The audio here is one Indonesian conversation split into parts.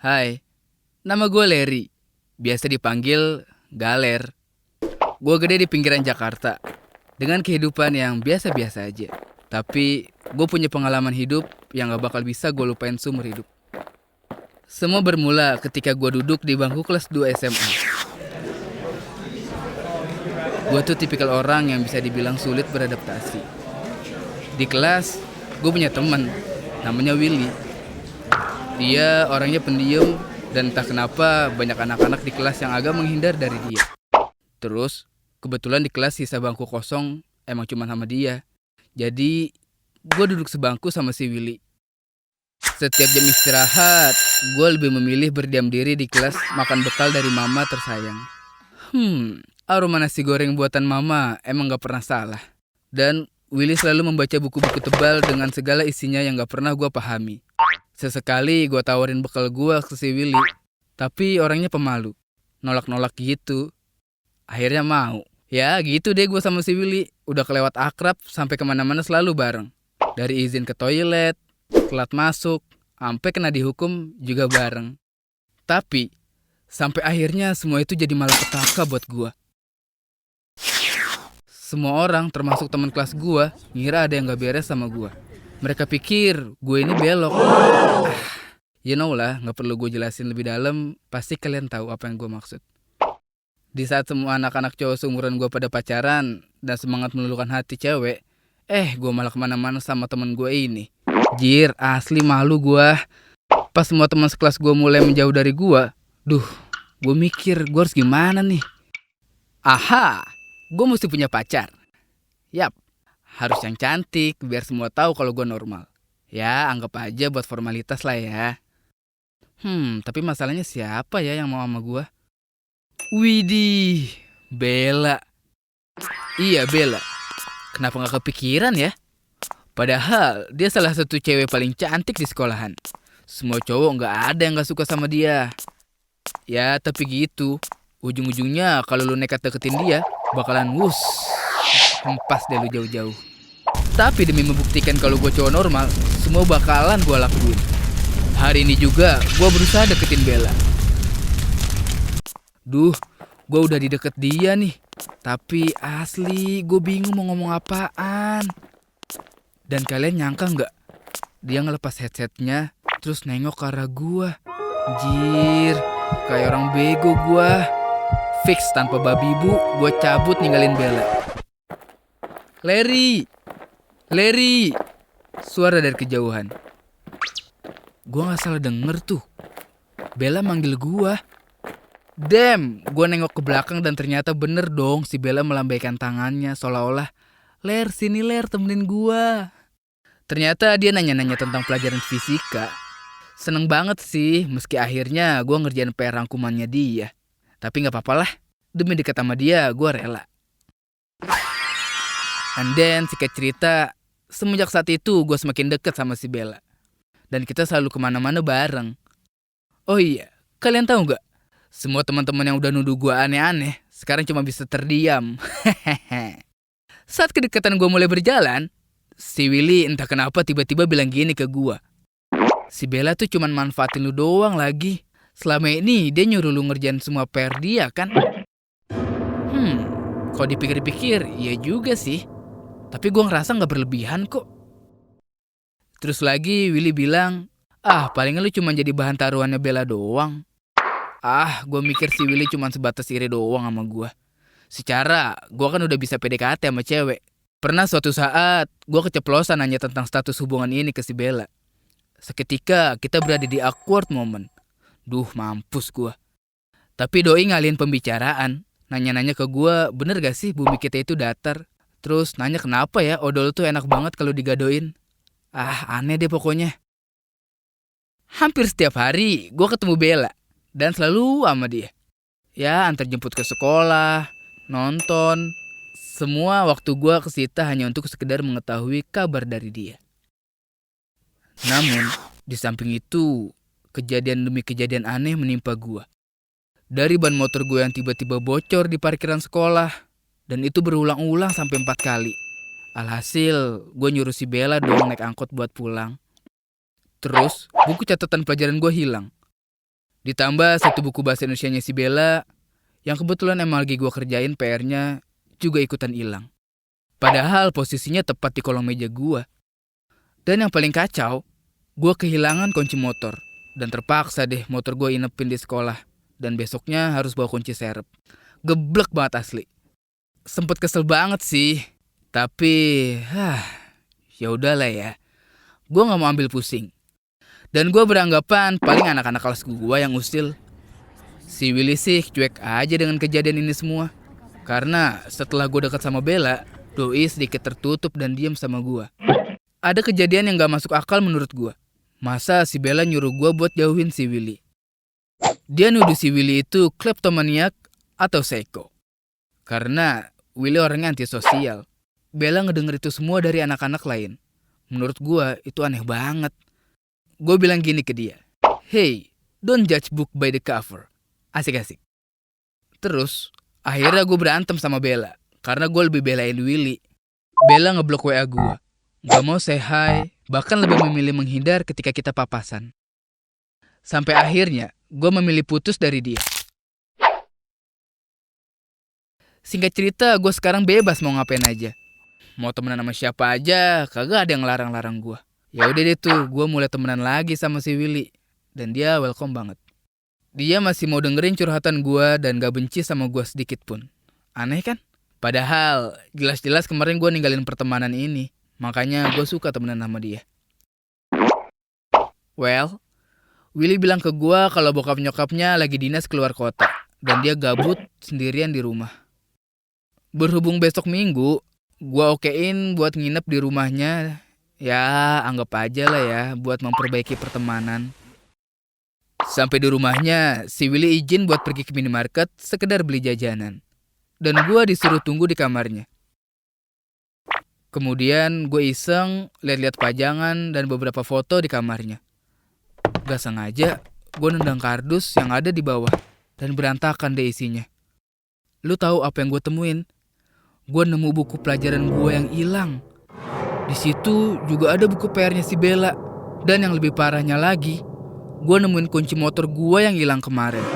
Hai, nama gue Larry. Biasa dipanggil Galer. Gue gede di pinggiran Jakarta, dengan kehidupan yang biasa-biasa aja. Tapi gue punya pengalaman hidup yang gak bakal bisa gue lupain seumur hidup. Semua bermula ketika gue duduk di bangku kelas 2 SMA. Gue tuh tipikal orang yang bisa dibilang sulit beradaptasi. Di kelas, gue punya teman, namanya Willy. Dia orangnya pendiam dan entah kenapa banyak anak-anak di kelas yang agak menghindar dari dia. Terus, kebetulan di kelas sisa bangku kosong emang cuma sama dia. Jadi, gue duduk sebangku sama si Willy. Setiap jam istirahat, gue lebih memilih berdiam diri di kelas makan bekal dari mama tersayang. Aroma nasi goreng buatan mama emang gak pernah salah. Dan Willy selalu membaca buku-buku tebal dengan segala isinya yang gak pernah gue pahami. Sesekali gue tawarin bekal gue ke si Willy, tapi orangnya pemalu, nolak-nolak gitu. Akhirnya mau. Ya gitu deh gue sama si Willy, udah kelewat akrab sampai kemana-mana selalu bareng. Dari izin ke toilet, telat masuk, sampai kena dihukum juga bareng. Tapi, sampai akhirnya semua itu jadi malapetaka buat gue. Semua orang, termasuk teman kelas gue, ngira ada yang gak beres sama gue. Mereka pikir gue ini belok. You know lah, gak perlu gue jelasin lebih dalam, pasti kalian tahu apa yang gue maksud. Di saat semua anak-anak cowok seumuran gue pada pacaran dan semangat meluluhkan hati cewek, gue malah kemana-mana sama temen gue ini. Jir, asli malu gue. Pas semua teman sekelas gue mulai menjauh dari gue, gue mikir gue harus gimana nih. Aha, gue mesti punya pacar. Yap, harus yang cantik biar semua tahu kalau gue normal. Ya, anggap aja buat formalitas lah ya. Tapi masalahnya siapa ya yang mau sama gue? Widih, Bella. Iya, Bella. Kenapa gak kepikiran ya? Padahal dia salah satu cewek paling cantik di sekolahan. Semua cowok gak ada yang gak suka sama dia. Ya, tapi gitu. Ujung-ujungnya kalau lu nekat deketin dia, bakalan hempas deh lu jauh-jauh. Tapi demi membuktikan kalau gue cowok normal, semua bakalan gue lakuin. Hari ini juga gue berusaha deketin Bella. Gue udah di deket dia nih. Tapi asli gue bingung mau ngomong apaan. Dan kalian nyangka gak? Dia ngelepas headsetnya terus nengok ke arah gue. Jir, kayak orang bego gue. Fix tanpa babi bu, gue cabut ninggalin Bella. Larry, suara dari kejauhan. Gue gak salah denger tuh. Bella manggil gue. Damn, gue nengok ke belakang dan ternyata bener dong si Bella melambaikan tangannya seolah-olah, sini temenin gue. Ternyata dia nanya-nanya tentang pelajaran fisika. Seneng banget sih, meski akhirnya gue ngerjain PR rangkumannya dia. Tapi gak apa-apa lah, demi dekat sama dia gue rela. And then singkat cerita, semenjak saat itu gue semakin deket sama si Bella. Dan kita selalu kemana-mana bareng. Oh iya, kalian tahu gak? Semua teman-teman yang udah nuduh gue aneh-aneh, sekarang cuma bisa terdiam. Saat kedekatan gue mulai berjalan, si Willy entah kenapa tiba-tiba bilang gini ke gue. Si Bella tuh cuma manfaatin lu doang lagi. Selama ini dia nyuruh lu ngerjain semua PR dia kan? Kalau dipikir-pikir, iya juga sih. Tapi gue ngerasa gak berlebihan kok. Terus lagi Willy bilang, palingan lu cuma jadi bahan taruhannya Bella doang. Gue mikir si Willy cuma sebatas iri doang sama gue. Secara, gue kan udah bisa PDKT sama cewek. Pernah suatu saat, gue keceplosan nanya tentang status hubungan ini ke si Bella. Seketika, kita berada di awkward moment. Mampus gue. Tapi doi ngalihin pembicaraan. Nanya-nanya ke gue, bener gak sih bumi kita itu datar? Terus nanya kenapa ya odol tuh enak banget kalau digadoin. Aneh deh pokoknya. Hampir setiap hari, gue ketemu Bella. Dan selalu sama dia. Ya, antar jemput ke sekolah, nonton. Semua waktu gue kesita hanya untuk sekedar mengetahui kabar dari dia. Namun, di samping itu, kejadian demi kejadian aneh menimpa gue. Dari ban motor gue yang tiba-tiba bocor di parkiran sekolah. Dan itu berulang-ulang sampai 4 kali. Alhasil, gue nyuruh si Bella dong naik angkot buat pulang. Terus, buku catatan pelajaran gue hilang. Ditambah satu buku bahasa Indonesianya si Bella, yang kebetulan emang lagi gue kerjain PR-nya, juga ikutan hilang. Padahal posisinya tepat di kolong meja gue. Dan yang paling kacau, gue kehilangan kunci motor. Dan terpaksa deh motor gue inepin di sekolah. Dan besoknya harus bawa kunci serep. Geblek banget asli. Sempet kesel banget sih. Tapi, ya udahlah ya. Gue gak mau ambil pusing. Dan gue beranggapan paling anak-anak kelas gue yang usil. Si Willy sih cuek aja dengan kejadian ini semua. Karena setelah gue dekat sama Bella, Doi sedikit tertutup dan diam sama gue. Ada kejadian yang gak masuk akal menurut gue. Masa si Bella nyuruh gue buat jauhin si Willy? Dia nuduh si Willy itu kleptomaniak atau psycho. Karena Willy orangnya antisosial. Bella ngedenger itu semua dari anak-anak lain. Menurut gue itu aneh banget. Gue bilang gini ke dia. Hey, don't judge book by the cover. Asik-asik. Terus, akhirnya gue berantem sama Bella. Karena gue lebih belain Willy. Bella ngeblok WA gue. Gak mau say hi, bahkan lebih memilih menghindar ketika kita papasan. Sampai akhirnya, gue memilih putus dari dia. Singkat cerita, gue sekarang bebas mau ngapain aja. Mau temenan sama siapa aja, kagak ada yang larang-larang gue. Ya udah deh tuh, gue mulai temenan lagi sama si Willy. Dan dia welcome banget. Dia masih mau dengerin curhatan gue dan gak benci sama gue sedikit pun. Aneh kan? Padahal jelas-jelas kemarin gue ninggalin pertemanan ini. Makanya gue suka temenan sama dia. Well, Willy bilang ke gue kalau bokap nyokapnya lagi dinas keluar kota. Dan dia gabut sendirian di rumah. Berhubung besok Minggu, gue okein buat nginep di rumahnya. Ya anggap aja lah ya buat memperbaiki pertemanan. Sampai di rumahnya, si Willy izin buat pergi ke minimarket sekedar beli jajanan. Dan gue disuruh tunggu di kamarnya. Kemudian gue iseng lihat-lihat pajangan dan beberapa foto di kamarnya. Gak sengaja, gue nendang kardus yang ada di bawah dan berantakan deh isinya. Lu tahu apa yang gue temuin? Gue nemu buku pelajaran gue yang hilang. Di situ juga ada buku PR-nya si Bella. Dan yang lebih parahnya lagi, gue nemuin kunci motor gue yang hilang kemarin.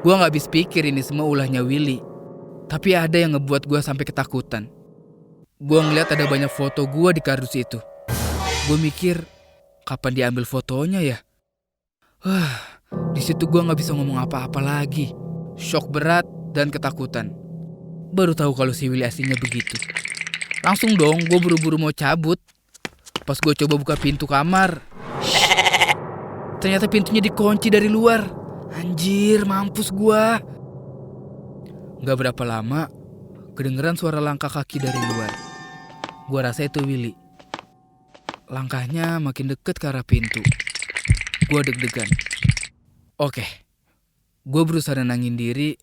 Gue gak habis pikir ini semua ulahnya Willy. Tapi ada yang ngebuat gue sampai ketakutan. Gue ngeliat ada banyak foto gue di kardus itu. Gue mikir, kapan diambil fotonya ya? Di situ gue gak bisa ngomong apa-apa lagi. Shock berat dan ketakutan. Baru tahu kalau si Willy aslinya begitu. Langsung dong gue buru-buru mau cabut. Pas gue coba buka pintu kamar, ternyata pintunya dikunci dari luar. Anjir, mampus gue. Gak berapa lama, kedengeran suara langkah kaki dari luar. Gue rasa itu Willy. Langkahnya makin deket ke arah pintu. Gue deg-degan. Oke, gue berusaha nenangin diri.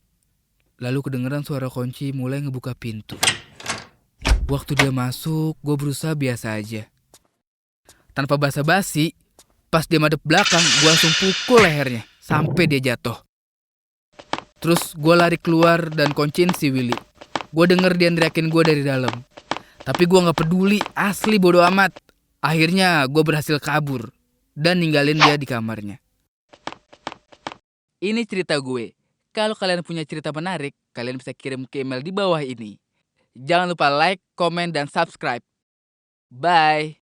Lalu kedengeran suara kunci mulai ngebuka pintu. Waktu dia masuk, gue berusaha biasa aja. Tanpa basa-basi, pas dia madep belakang, gue langsung pukul lehernya sampai dia jatuh. Terus gue lari keluar dan kunciin si Willy. Gue denger dia neriakin gue dari dalam. Tapi gue gak peduli, asli bodo amat. Akhirnya gue berhasil kabur dan ninggalin dia di kamarnya. Ini cerita gue. Kalau kalian punya cerita menarik, kalian bisa kirim ke email di bawah ini. Jangan lupa like, komen, dan subscribe. Bye!